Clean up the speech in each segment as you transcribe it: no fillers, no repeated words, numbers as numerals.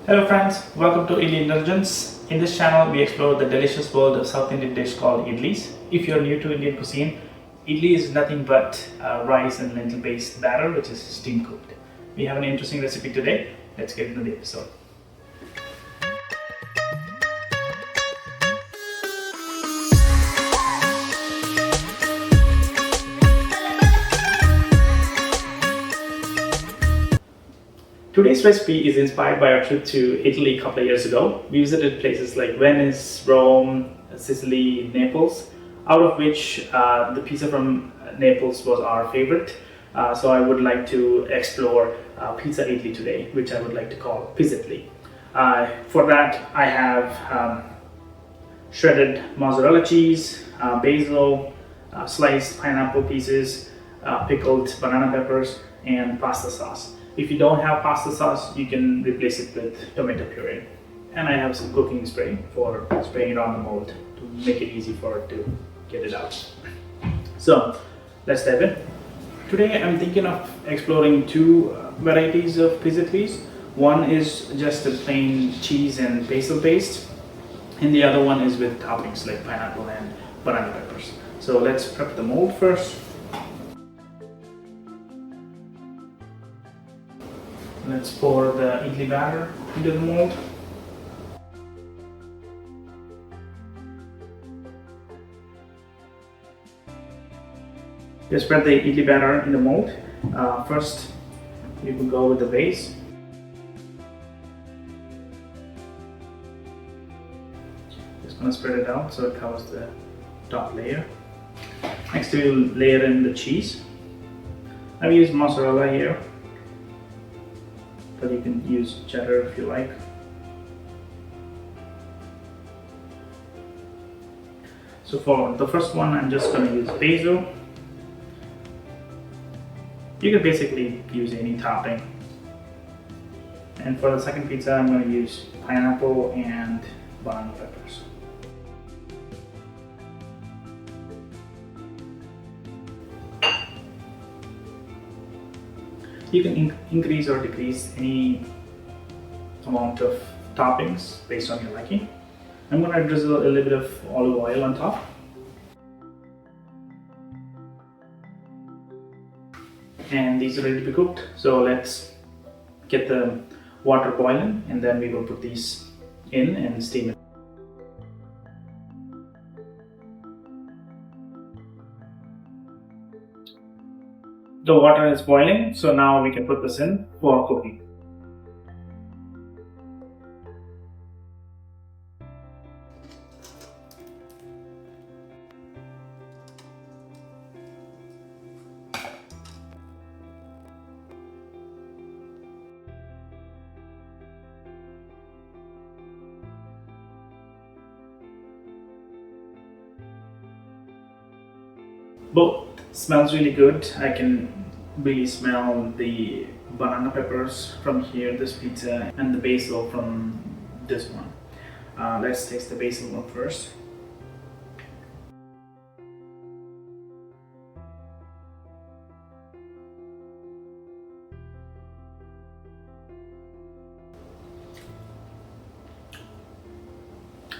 Hello friends, welcome to Idli Indulgence. In this channel, we explore the delicious world of South Indian dish called idlis. If you're new to Indian cuisine, idli is nothing but rice and lentil based batter which is steam cooked. We have an interesting recipe today. Let's get into the episode. Today's recipe is inspired by our trip to Italy a couple of years ago. We visited places like Venice, Rome, Sicily, Naples, out of which the pizza from Naples was our favorite. So I would like to explore Pizza Idli today, which I would like to call Pizidli. For that, I have shredded mozzarella cheese, basil, sliced pineapple pieces, pickled banana peppers, and pasta sauce. If you don't have pasta sauce, you can replace it with tomato puree. And I have some cooking spray for spraying it on the mold to make it easy for it to get it out. So let's dive in. Today I'm thinking of exploring two varieties of Pizidlis. One is just a plain cheese and basil paste, and the other one is with toppings like pineapple and banana peppers. So let's prep the mold first. Let's pour the idli batter into the mold. Just spread the idli batter in the mold. First, you can go with the base. Just gonna spread it out so it covers the top layer. Next, we'll layer in the cheese. I've used mozzarella here, but you can use cheddar if you like. So for the first one, I'm just going to use basil. You can basically use any topping. And for the second pizza, I'm going to use pineapple and banana peppers. You can increase or decrease any amount of toppings based on your liking. I'm going to drizzle a little bit of olive oil on top. And these are ready to be cooked. So let's get the water boiling and then we will put these in and steam it. The water is boiling, so now we can put this in for cooking. Both smells really good. I can really smell the banana peppers from here, this pizza, and the basil from this one. Let's taste the basil one first.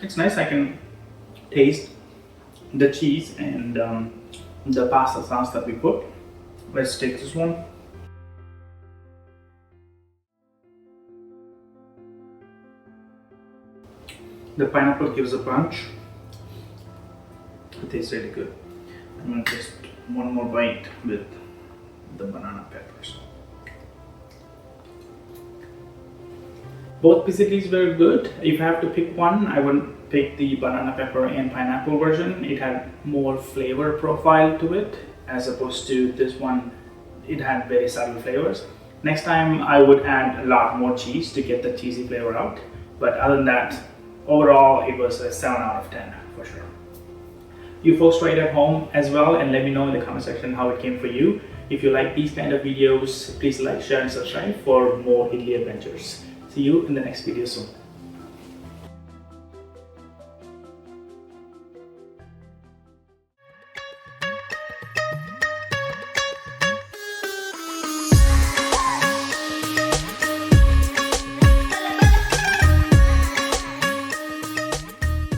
It's nice. I can taste the cheese and the pasta sauce that we put. Let's take this one. The pineapple gives a punch. It tastes really good. I'm going to just one more bite with the banana peppers. Both Pizidlis were good. If I have to pick one, I would pick the banana pepper and pineapple version. It had more flavor profile to it as opposed to this one. It had very subtle flavors. Next time I would add a lot more cheese to get the cheesy flavor out. But other than that, overall it was a 7 out of 10 for sure. You folks try it at home as well and let me know in the comment section how it came for you. If you like these kind of videos, please like, share and subscribe for more idli adventures. See you in the next video soon.